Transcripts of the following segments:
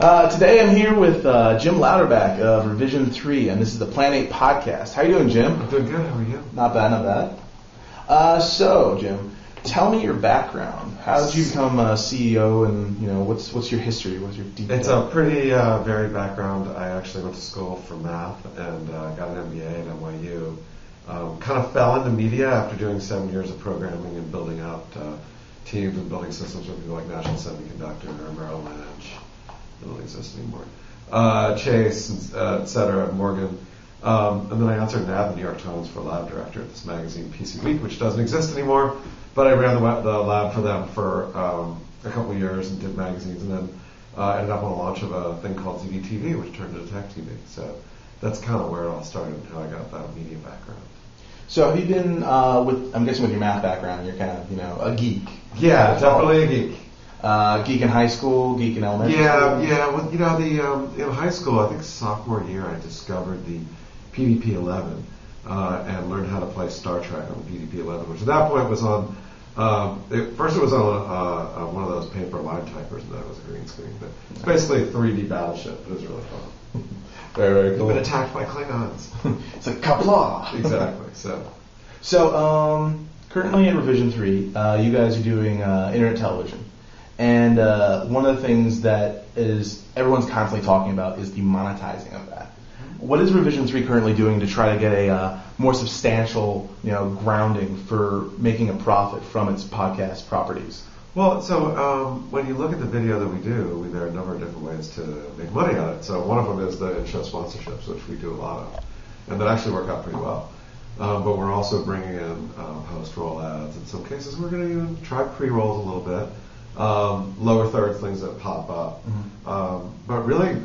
Today I'm here with Jim Louderback of Revision3, and this is the Plan8 podcast. How are you doing, Jim? I'm doing good. How are you? Not bad, not bad. So, Jim, tell me your background. How did you become a CEO, and what's your history? What's your deep? It's a pretty varied background. I actually went to school for math and got an MBA at NYU. Kind of fell into media after doing 7 years of programming and building out teams and building systems with people like National Semiconductor or Merrill Lynch. They don't exist anymore. Chase, et cetera, Morgan. And then I answered an ad in the New York Times for lab director at this magazine, PC Week, which doesn't exist anymore. But I ran the lab for them for a couple of years and did magazines, and then ended up on the launch of a thing called ZDTV, which turned into Tech TV. So that's kind of where it all started and how I got that media background. So have you been I'm guessing with your math background, you're kind of, a geek. Yeah, definitely a geek. Geek in high school, geek in elementary school? Yeah. Well, in high school, I think sophomore year, I discovered the PDP-11 and learned how to play Star Trek on the PDP-11, which at that point was on, first it was on one of those paper line typers, and that was a green screen. But it's basically a 3D battleship. It was really fun. Very, very cool. We've been attacked by Klingons. It's like Kapla. Exactly. So currently at Revision3, you guys are doing internet television. And one of the things that everyone's constantly talking about is the monetizing of that. What is Revision3 currently doing to try to get a more substantial, grounding for making a profit from its podcast properties? Well, so when you look at the video that we do, there are a number of different ways to make money on it. So one of them is the in-show sponsorships, which we do a lot of, and that actually work out pretty well. But we're also bringing in post-roll ads. In some cases, we're going to even try pre-rolls a little bit. Lower third things that pop up. Mm-hmm. But really,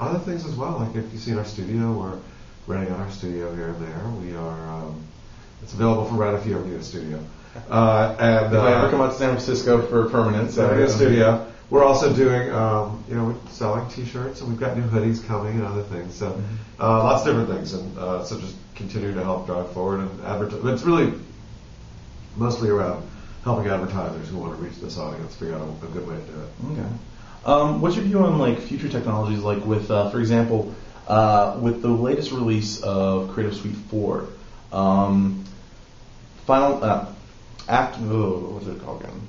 other things as well. Like if you see in our studio, we're renting out our studio here and there. We are, it's available for rent if you ever need a studio. And if I ever come out to San Francisco for permanent, studio. We're also doing, we're selling T-shirts, and we've got new hoodies coming and other things. So lots of different things, and so just continue to help drive forward and advertise. It's really mostly around helping advertisers who want to reach this audience figure out a good way to do it. Okay. What's your view on future technologies, like with, for example, with the latest release of Creative Suite 4, what's it called again?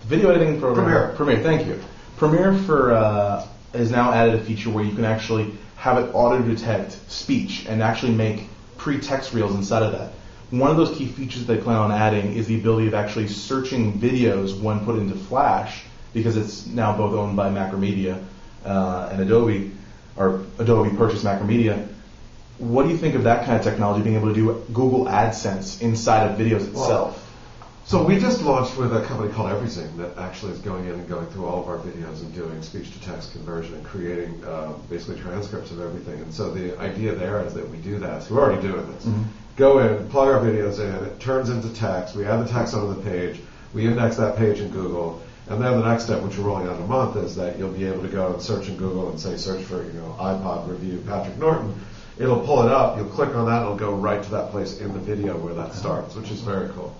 The video editing program. Premiere. Thank you. Premiere has now added a feature where you can actually have it auto-detect speech and actually make pre-text reels inside of that. One of those key features they plan on adding is the ability of actually searching videos when put into Flash, because it's now both owned by Macromedia and Adobe, or Adobe purchased Macromedia. What do you think of that kind of technology, being able to do Google AdSense inside of videos itself? So we just launched with a company called Everything that actually is going in and going through all of our videos and doing speech-to-text conversion and creating basically transcripts of everything. And so the idea there is that we do that. So we're already doing this. Mm-hmm. Go in, plug our videos in, it turns into text, we add the text onto the page, we index that page in Google, and then the next step, which we're rolling out in a month, is that you'll be able to go and search in Google and say search for iPod review Patrick Norton. It'll pull it up, you'll click on that, it'll go right to that place in the video where that starts, which is very cool.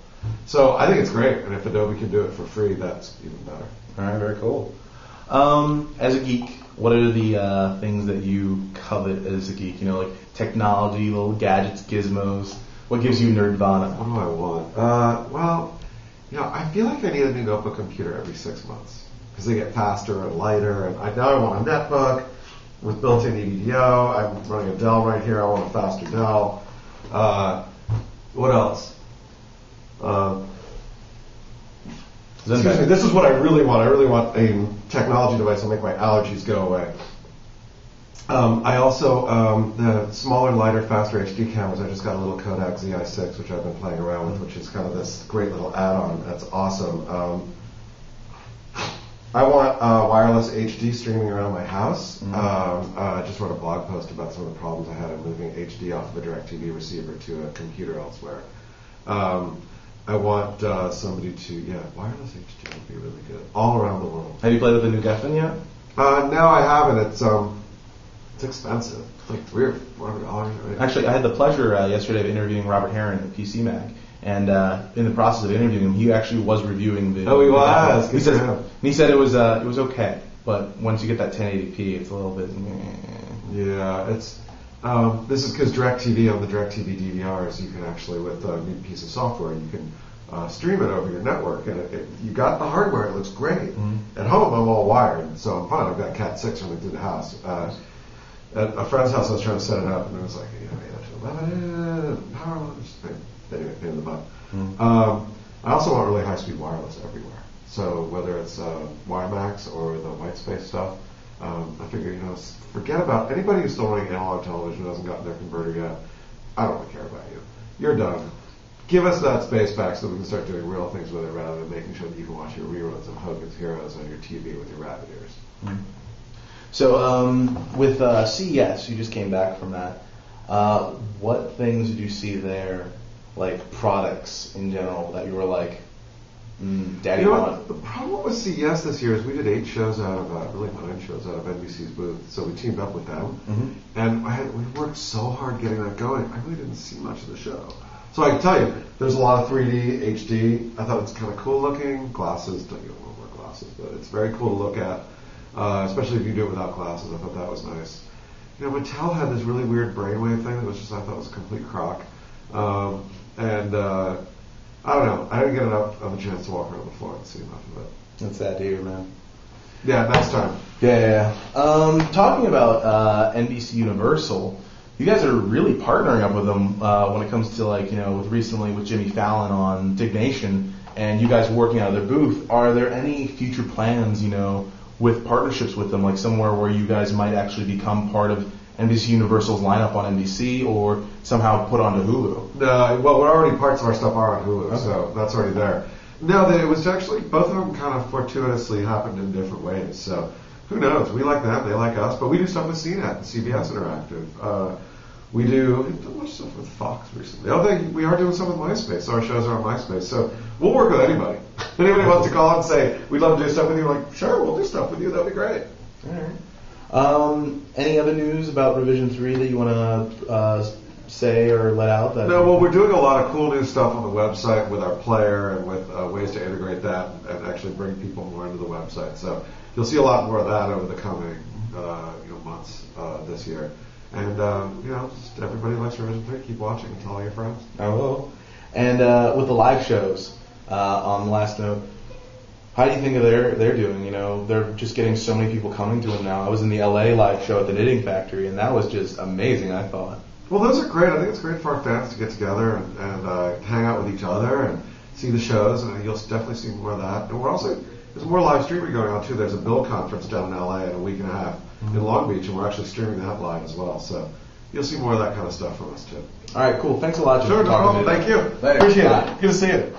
So I think it's great, and if Adobe can do it for free, that's even better. All right, very cool. As a geek, what are the things that you covet as a geek? Like technology, little gadgets, gizmos. What gives you nerdvana? What do I want? I feel like I need a new notebook computer every 6 months because they get faster and lighter. And now I want a netbook with built-in EVDO. I'm running a Dell right here. I want a faster Dell. What else? Excuse me, this is what I really want. I really want a technology device that'll make my allergies go away. I also, the smaller, lighter, faster HD cameras, I just got a little Kodak ZI6, which I've been playing around with, which is kind of this great little add-on. That's awesome. I want wireless HD streaming around my house. I just wrote a blog post about some of the problems I had in moving HD off of a DirecTV receiver to a computer elsewhere. I want somebody to, wireless HD would be really good, all around the world. Have you played with the new Geffen yet? No, I haven't. It's expensive. It's like $300 or $400. Right? Actually, I had the pleasure yesterday of interviewing Robert Heron at PC Mag, and in the process of interviewing him, he actually was reviewing the. Oh, he was. He said it was okay. but once you get that 1080p, it's a little bit. Yeah, it's this is because DirecTV on the DirecTV DVRs, you can actually with a new piece of software, you can stream it over your network, and you got the hardware. It looks great. At home, I'm all wired, so I'm fine. I've got Cat 6 running through the house. At a friend's house, I was trying to set it up, and it was like, 8 to 11, power, anyway, pain in the butt. I also want really high-speed wireless everywhere. So whether it's WiMAX or the white space stuff, I figure, forget about anybody who's still running analog television who hasn't gotten their converter yet. I don't really care about you. You're done. Give us that space back so we can start doing real things with it rather than making sure that you can watch your reruns of Hogan's Heroes on your TV with your rabbit ears. So with CES, you just came back from that. What things did you see there, like products in general, that you were like, Daddy want? The problem with CES this year is we did 8 shows out of, really 9 shows out of NBC's booth, so we teamed up with them. And we worked so hard getting that going, I really didn't see much of the show. So I can tell you, there's a lot of 3D, HD. I thought it's kind of cool looking. Glasses, don't you want to wear glasses, but it's very cool to look at, especially if you do it without glasses. I thought that was nice. Mattel had this really weird brainwave thing that was just, I thought was a complete crock. I don't know. I didn't get enough of a chance to walk around the floor and see enough of it. That's sad to hear, man. Yeah, next time. Yeah. Talking about NBC Universal, you guys are really partnering up with them when it comes to recently with Jimmy Fallon on Dignation, and you guys working out of their booth. Are there any future plans, with partnerships with them, like somewhere where you guys might actually become part of NBC Universal's lineup on NBC, or somehow put onto Hulu? Well, we're already parts of our stuff are on Hulu, so that's already there. No, it was actually, both of them kind of fortuitously happened in different ways. So who knows? We like them, they like us, but we do stuff with CNET and CBS Interactive. We do much stuff with Fox recently. We are doing some with MySpace. So our shows are on MySpace. So we'll work with anybody. Anybody wants to call and say, we'd love to do stuff with you, we're like, sure, we'll do stuff with you. That'd be great. All right. Any other news about Revision 3 that you want to say or let out? No, well, we're doing a lot of cool new stuff on the website with our player and with ways to integrate that and actually bring people more into the website. So you'll see a lot more of that over the coming months this year. And, just everybody likes Revision 3. Keep watching and tell all your friends. I will. And with the live shows, on the last note, how do you think they're doing? They're just getting so many people coming to them now. I was in the LA live show at the Knitting Factory, and that was just amazing, I thought. Well, those are great. I think it's great for our fans to get together and hang out with each other and see the shows, and you'll definitely see more of that. And there's more live streaming going on, too. There's a Build conference down in LA in a week and a half in Long Beach, and we're actually streaming that live as well. So you'll see more of that kind of stuff from us, too. All right, cool. Thanks a lot, Jim. Sure, no problem. Thank you. Later. Appreciate Bye. it. Good to see you.